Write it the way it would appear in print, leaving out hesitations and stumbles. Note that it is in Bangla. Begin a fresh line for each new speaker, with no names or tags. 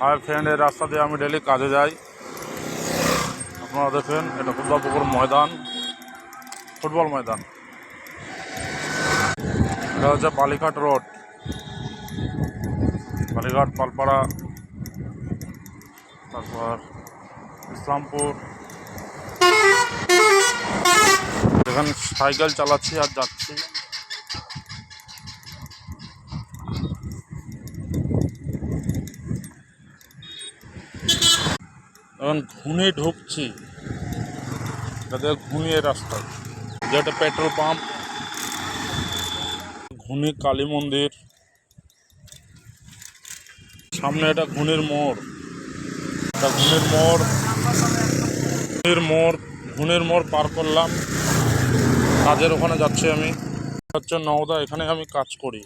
হাই ফ্রেন্ড, এই রাস্তা দিয়ে আমি ডেলি কাজে যাই। আপনারা দেখেন, এটা খুদ্দাপুকুর ময়দান, ফুটবল ময়দান। এটা হচ্ছে বালিঘাট রোড, বালিঘাট, পালপাড়া, তারপর ইসলামপুর। এখানে সাইকেল চালাচ্ছি আর যাচ্ছি। এখন ঘুনে ঢুকছি, যাতে ঘুমিয়ে রাস্তায়, যেটা পেট্রোল পাম্প, ঘুনি কালী মন্দির, সামনে এটা ঘুনির মোড়। এটা ঘুনির মোড় পার করলাম। কাজের ওখানে যাচ্ছি আমি। হচ্ছে নওদা, এখানে আমি কাজ করি।